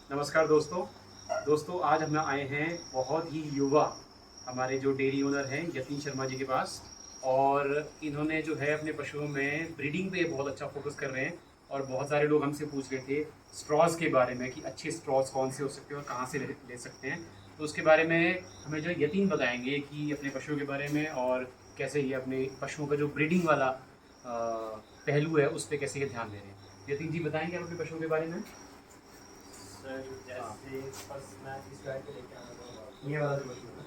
नमस्कार दोस्तों आज हम आए हैं बहुत ही युवा हमारे जो डेयरी ओनर हैं यतीन शर्मा जी के पास। और इन्होंने जो है अपने पशुओं में ब्रीडिंग पे बहुत अच्छा फोकस कर रहे हैं। और बहुत सारे लोग हमसे पूछ रहे थे स्ट्रॉज के बारे में कि अच्छे स्ट्रॉज कौन से हो सकते हैं और कहाँ से ले सकते हैं। तो उसके बारे में हमें जो है यतीन बताएंगे कि अपने पशुओं के बारे में और कैसे ये अपने पशुओं का जो ब्रीडिंग वाला पहलू है उस पर कैसे ये ध्यान दे रहे हैं। यतीन जी बताएंगे आप अपने पशुओं के बारे में। सर हाँ, जैसे फर्स्ट मैं इस गाय को लेके आना चाहूँगा। ये वाला जो पशु है।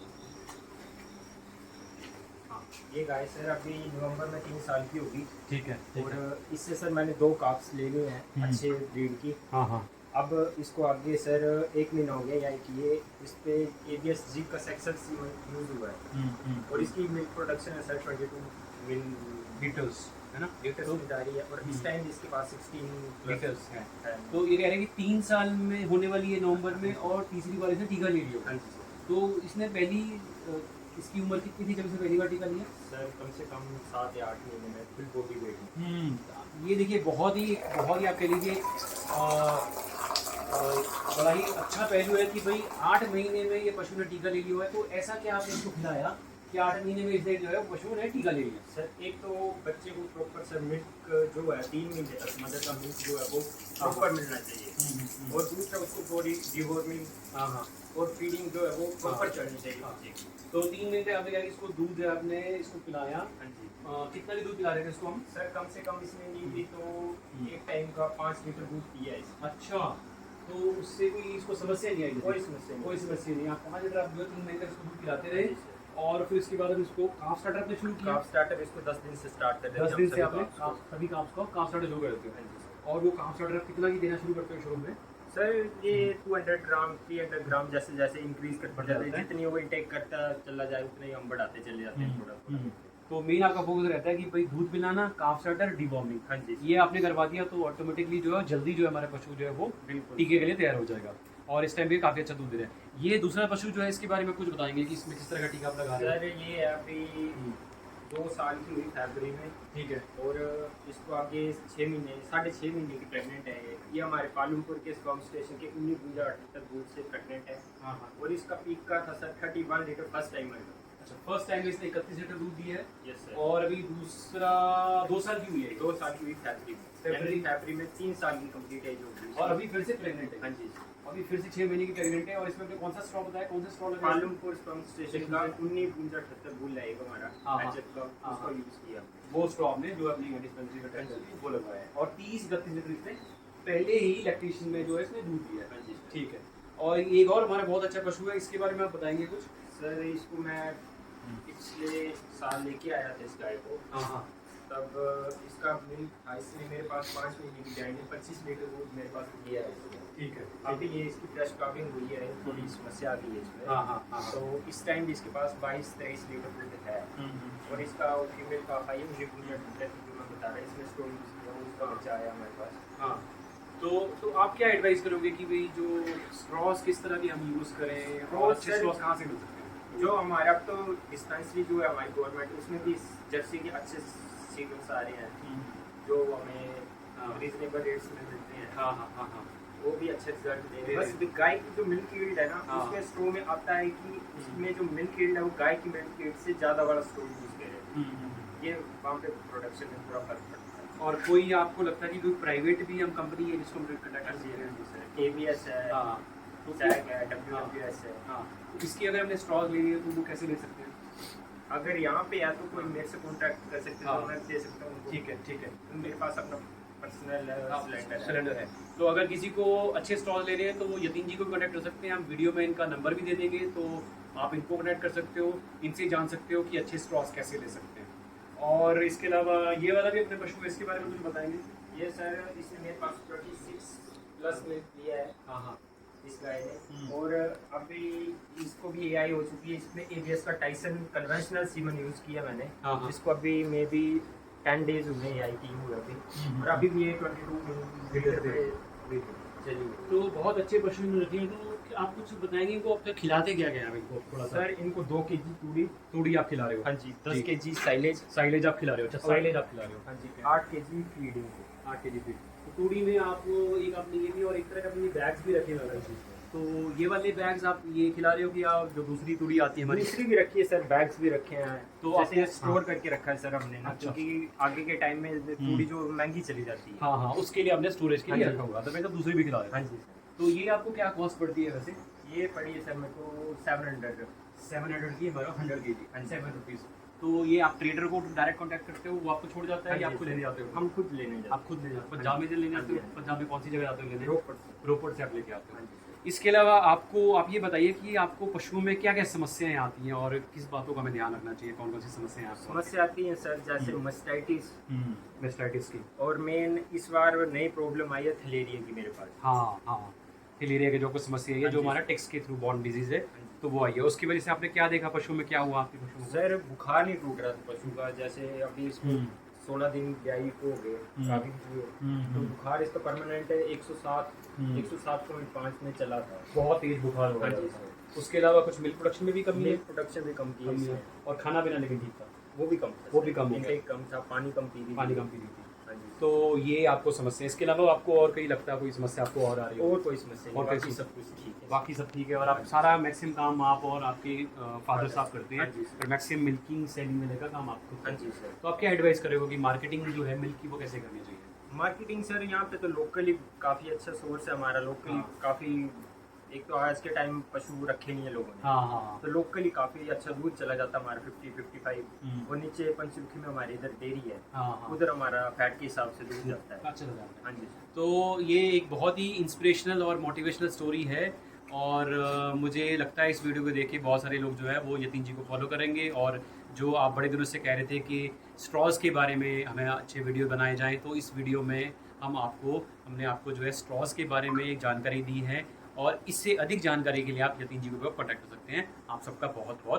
हाँ, ये गाय सर अभी नवंबर में 3 साल की होगी। ठीक है और इससे सर मैंने 2 काफ्स ले लिए हैं अच्छे ब्रीड की। हाँ हाँ। अब इसको आगे सर 1 महीना हो गया यानी कि ये इस पे ABS जी का सेक्शन यूज़ हुआ है। और इसकी मिल्क प्रोडक्शन है सर 22 लीटर्स है ना। लीटर्स तो की जा रही है। और इस टाइम इसके पास 16 लीटर्स है। है। तो ये कह रहे हैं कि 3 साल में होने वाली है नवंबर में और तीसरी बार इसने टीका ले लिया। हाँ जी सर। तो इसने पहली इसकी उम्र कितनी थी जब इसने पहली बार टीका लिया। सर कम से कम 7 या 8 महीने में फुल बॉडी वेट। ये देखिए बहुत ही आप कह लीजिए बड़ा ही अच्छा पहलू है कि भाई 8 महीने में ये पशु ने टीका ले लिया है। तो ऐसा क्या आपने इसको खिलाया कि 8 महीने में इसने जो है पशु ने टीका ले लिया। सर एक तो बच्चे को प्रॉपर सर मिल्क जो है 3 महीने तक मदर का मिल्क जो है वो प्रॉपर मिलना चाहिए। और दूसरा उसको बॉडी डिवॉर्मिंग हाँ हाँ। और फीडिंग जो है वो प्रॉपर चलनी चाहिए बच्चे की। तो 3 महीने तक आपने क्या इसको दूध आपने इसको पिलाया। हाँ जी कितना भी दूध पिला रहे थे इसको हम। सर कम से कम इसने ली थी तो एक टाइम का 5 लीटर दूध पिया है इसने। अच्छा, तो उससे कोई इसको समस्या नहीं आई। कोई समस्या नहीं। कोई समस्या नहीं। आप 5 लीटर आप जो 3 महीने तक इसको दूध पिलाते रहे। जी सर। और फिर इसके बाद हम इसको काफ स्टार्टर आपने शुरू किया। काफ स्टार्टर इसको 10 दिन से स्टार्ट कर 10 दिन से आपने सभी काफ्स को काफ स्टार्टर शुरू कर देते हाँ हो। जी सर। और वो काफ स्टार्टर आप कितना की देना शुरू करते हो शुरू में। सर ये 200 ग्राम 300 ग्राम जैसे जैसे इंक्रीज करते बढ़ जाते जाता हैं है। जितनी वो इनटेक करता चला जाए उतने ही हम बढ़ाते चले जाते हैं प्रोडक्ट। तो मेन आपका फोकस रहता है कि भाई दूध पिलाना, काफ स्टार्टर, डिवॉर्मिंग। हाँ जी ये आपने करवा दिया तो ऑटोमेटिकली जो है जल्दी जो है हमारा पशु जो है वो बिल्कुल। टीके के लिए तैयार हो जाएगा। और इस टाइम भी काफी अच्छा दूध दे रहा है। ये दूसरा पशु जो है इसके बारे में कुछ बताएंगे कि इसमें किस तरह का टीका आप लगा रहे सर ये अभी 2 साल की हुई फरवरी में। ठीक है। और इसको आगे 6.5 महीने की प्रेग्नेंट है। ये हमारे पालमपुर के फार्म स्टेशन के 19 दूध से प्रेग्नेंट है। हाँ हाँ। और इसका पीक का था सर 31 लीटर फर्स्ट टाइम में। अच्छा, फर्स्ट टाइम इसने 31 लीटर दूध दिया है। Yes sir. और अभी दूसरा 2 साल की हुई है। 2 साल की हुई फरवरी में 3 साल की कंप्लीट एज होगी। और अभी फिर से प्रेग्नेंट है। हाँ जी अभी फिर से 6 महीने की प्रेग्नेंट है। और इसमें आपने कौन सा स्ट्रॉ बताया, कौन सा स्ट्रॉ लगाया। पालमपुर फार्म स्टेशन का 1978 बुल है एक हमारा हाँ, हाँ। HF का, हाँ, उसका हाँ। यूज किया। वो स्ट्रॉ आपने जो अपनी डिस्पेंसरी का टेस्ट वो लगवाया है। और 30-31 लीटर इसने पहले ही लैक्टेशन में जो है इसने दूध दिया है। हाँ जी सर। ठीक है। और एक और हमारा बहुत अच्छा पशु है, इसके बारे में आप बताएंगे कुछ। सर इसको मैं पिछले साल लेके आया था इस गाय को। हाँ हाँ। तब इसका मिल्क था, इसने मेरे पास 5 महीने की गाय ने 25 लीटर दूध मेरे पास दिया है इसने। ठीक है। अभी ये इसकी फ्रेश कापिंग हुई है, थोड़ी समस्या आ गई है इसमें। हाँ हाँ हाँ। तो इस टाइम भी इसके पास 22-23 लीटर दूध है। और इसका फीमेल काफ आई है, मुझे जो मैं बता रहा है इसमें स्टोरी उसका बच्चा आया हमारे पास। हाँ। तो आप क्या एडवाइस करोगे कि भाई जो स्ट्रॉस किस तरह की हम यूज़ करें और अच्छे स्ट्रॉस कहाँ से मिल सकते हैं। जो हमारे अब तो डिस्पेंसरी जो है हमारी गवर्नमेंट उसमें भी जर्सी के अच्छे सीमेंट्स आ रहे हैं जो हमें रीजनेबल रेट्स में मिलते हैं। हाँ हाँ हाँ हाँ। वो भी अच्छे रिजल्ट दे रहे दे हैं। बस गाय की जो मिल्क यील्ड है ना हाँ। उसमें स्ट्रो में आता है कि उसमें जो मिल्क यील्ड है वो गाय की मिल्क यील्ड से ज़्यादा वाला स्ट्रो यूज कर रहे हैं। ये वहाँ पे प्रोडक्शन में थोड़ा फर्क पड़ता है। और कोई आपको लगता है कि कोई प्राइवेट भी हम कंपनी है जिसको हम कंडक्ट कर सकते हैं। ABS है, हाँ। तो सैग है, WWS है। हाँ, तो इसकी अगर हमने स्ट्रॉज लेनी है तो वो कैसे ले सकते हैं। अगर यहाँ पे है तो कोई मेरे से कॉन्टैक्ट कर सकते हैं हाँ। तो मैं दे सकता हूँ उनको। ठीक है ठीक है। मेरे पास अपना पर्सनल सिलेंडर है। तो अगर किसी को अच्छे स्टॉल लेने हैं तो वो यतीन जी को कॉन्टैक्ट कर सकते हैं। हम वीडियो में इनका नंबर भी दे देंगे तो आप इनको कॉन्टैक्ट कर सकते हो, इनसे जान सकते हो कि अच्छे स्ट्रॉस कैसे ले सकते हैं। और इसके अलावा ये वाला भी अपने पशु है, इसके बारे में कुछ बताएंगे। ये सर इसने मेरे पास 26+ मिल्क लिया है हाँ हाँ। इस गाय ने। और अभी इसको भी AI हो चुकी है। इसमें ABS का टाइसन कन्वेंशनल सीमन यूज किया मैंने। हाँ, हाँ। जिसको अभी मे बी 10 डेज हुए AI की हुए अभी। और अभी भी ये 22 लीटर पे चली हुई। तो बहुत अच्छे पशु इन्होंने रखे हैं। तो आप कुछ बताएंगे इनको अब तक खिलाते क्या गया इनको थोड़ा सा। सर इनको 2 kg तूड़ी आप खिला रहे हो। हाँ जी 10 जी। kg silage. साइलेज आप खिला रहे हो। अच्छा, साइलेज आप खिला रहे हो। हाँ जी 8 kg फीड इनको। 8 kg फीड। तूड़ी में आप एक आपने ये भी और एक तरह के अपने बैग्स भी रखे हुए हैं। तो ये वाले बैग्स आप ये खिला रहे हो कि आप जो दूसरी तूड़ी आती है हमारी? दूसरी भी रखी है सर, बैग्स भी रखे हैं। तो तो जैसे आपने स्टोर करके रखा है सर हमने ना, अच्छा। क्योंकि आगे के टाइम में तूड़ी जो महंगी चली जाती है। हाँ हाँ, उसके लिए आपने स्टोरेज के लिए हाँ जी। रखा होगा, तो मैं तो दूसरी भी खिला रहे हाँ हो। जी सर। तो ये आपको क्या कॉस्ट पड़ती है वैसे? ये पड़ी है सर मेरे को 700। 700 की हमारा 100 kg, हाँ जी। 7 रुपीज़। तो ये आप ट्रेडर को डायरेक्ट कांटेक्ट करते हो, वो आपको छोड़ जाता है हाँ या जी आपको सर। लेने जाते हो? हम खुद लेने जाते आप खुद ले जाते हो? पंजाब में से लेने जाते हो? हाँ जी। पंजाब में कौन सी जगह जाते हो लेने? रोपड़ से। रोपड़ से आप लेके आते हाँ हो। जी सर। इसके अलावा आपको आप ये बताइए कि आपको पशुओं में क्या क्या समस्याएं आती हैं और किस बातों का हमें ध्यान रखना चाहिए, कौन कौन सी समस्याएं आपको? समस्या आती है सर, जैसे मस्टाइटिस, मेस्टाइटिस की। और मेन इस बार नई प्रॉब्लम आई है थलेरिया की मेरे पास। हाँ हाँ, फिलेरिया की जो कुछ समस्या है हाँ जो जी हमारा सर। टेक्स के थ्रू बॉर्न डिजीज है, तो वो आई है। उसकी वजह से आपने क्या देखा पशुओं में, क्या हुआ आपके पशुओं को? सर बुखार नहीं टूट रहा था पशु का, जैसे अभी इसको 16 दिन ब्याई को हो गए, काफी हुए, तो बुखार इसका परमानेंट है 107, 107.5 में चला था। बहुत तेज बुखार हो हाँ गया जी था। सर। उसके अलावा कुछ मिल्क प्रोडक्शन में भी कमी है? मिल्क प्रोडक्शन भी कम की है कमी है। इसमें। और खाना पीना लेकिन ठीक था? वो भी कम था वो सर। भी कम हो गया। intake कम था, पानी कम पी रही थी। पानी कम पी रही थी। हाँ जी। तो ये आपको समस्या है। इसके अलावा आपको और कहीं लगता है कोई समस्या आपको और आ रही है? और कोई समस्या और नहीं, बाकी कैसी? सब कुछ ठीक है। बाकी सब ठीक है और आप सारा मैक्सिमम काम आप और आपके फादर साहब करते हैं हाँ जी सर। और मैक्सिमम मिल्किंग सेलिंग में का काम आप खुद हाँ करते जी हैं। सर। तो आप क्या एडवाइस करेंगे कि मार्केटिंग जो है मिल्क की वो कैसे करनी चाहिए? मार्केटिंग सर यहाँ पे तो लोकली काफ़ी अच्छा सोर्स है हमारा, लोकली हाँ। काफ़ी, एक तो आज के टाइम पशु रखे नहीं है लोगों ने, हाँ हाँ तो लोकली काफ़ी अच्छा दूध चला जाता है हमारा 50-55। हम्म। और नीचे पंचमुखी में हमारे इधर डेयरी है, हाँ हाँ, उधर हमारा फैट के हिसाब से दूध जाता है। अच्छा लगा। हाँ जी सर। तो ये एक बहुत ही इंस्पिरेशनल और मोटिवेशनल स्टोरी है और मुझे लगता है इस वीडियो को देख के बहुत सारे लोग जो है वो यतीन जी को फॉलो करेंगे। और जो आप बड़े दिनों से कह रहे थे कि स्ट्रॉज के बारे में हमें अच्छे वीडियो बनाए जाएं, तो इस वीडियो में हमने आपको जो है स्ट्रॉज के बारे में एक जानकारी दी है और इससे अधिक जानकारी के लिए आप यतीन जी को कॉन्टैक्ट कर सकते हैं। आप सबका बहुत बहुत